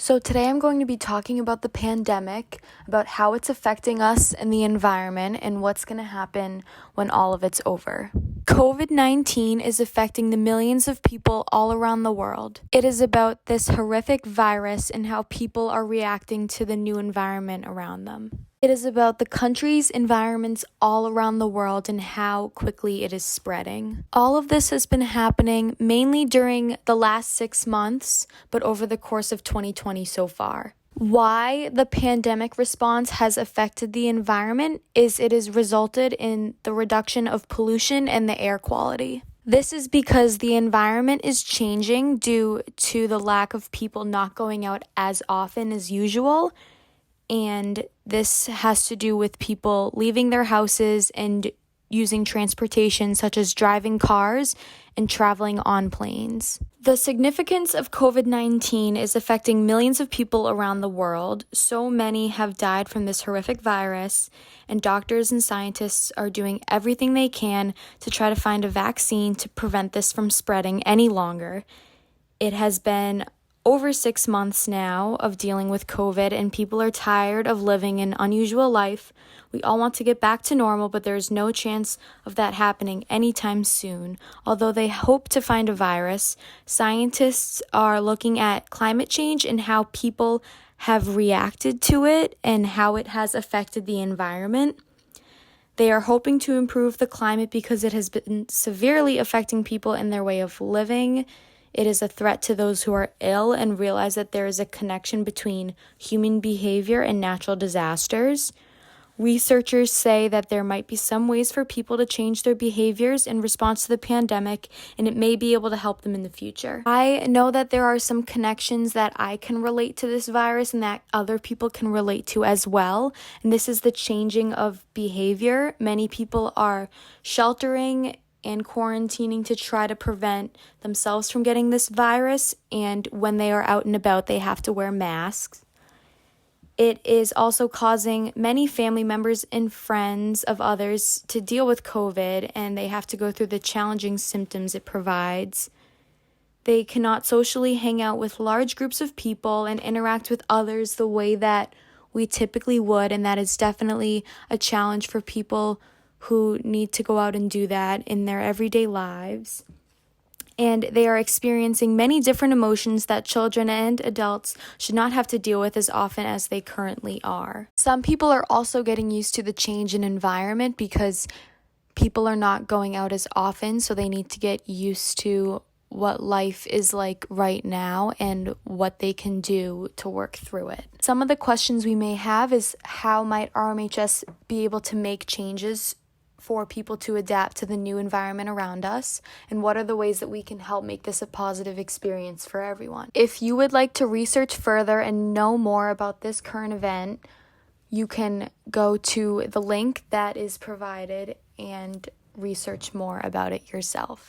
So today I'm going to be talking about the pandemic, about how it's affecting us and the environment, and what's going to happen when all of it's over. COVID-19 is affecting the millions of people all around the world. It is about this horrific virus and how people are reacting to the new environment around them. It is about the countries, environments all around the world and how quickly it is spreading. All of this has been happening mainly during the last 6 months, but over the course of 2020 so far. Why the pandemic response has affected the environment is it has resulted in the reduction of pollution and the air quality. This is because the environment is changing due to the lack of people not going out as often as usual. And this has to do with people leaving their houses and using transportation such as driving cars and traveling on planes. The significance of COVID-19 is affecting millions of people around the world. So many have died from this horrific virus, and doctors and scientists are doing everything they can to try to find a vaccine to prevent this from spreading any longer. It has been over 6 months now of dealing with COVID, and people are tired of living an unusual life. We all want to get back to normal, but there's no chance of that happening anytime soon. Although they hope to find a virus, scientists are looking at climate change and how people have reacted to it and how it has affected the environment. They are hoping to improve the climate because it has been severely affecting people in their way of living. It is a threat to those who are ill and realize that there is a connection between human behavior and natural disasters. Researchers say that there might be some ways for people to change their behaviors in response to the pandemic, and it may be able to help them in the future. I know that there are some connections that I can relate to this virus and that other people can relate to as well, and this is the changing of behavior. Many people are sheltering and quarantining to try to prevent themselves from getting this virus, and when they are out and about, they have to wear masks. It is also causing many family members and friends of others to deal with COVID, and they have to go through the challenging symptoms it provides. They cannot socially hang out with large groups of people and interact with others the way that we typically would, and that is definitely a challenge for people who need to go out and do that in their everyday lives. And they are experiencing many different emotions that children and adults should not have to deal with as often as they currently are. Some people are also getting used to the change in environment because people are not going out as often, so they need to get used to what life is like right now and what they can do to work through it. Some of the questions we may have is how might RMHS be able to make changes for people to adapt to the new environment around us, and what are the ways that we can help make this a positive experience for everyone. If you would like to research further and know more about this current event, you can go to the link that is provided and research more about it yourself.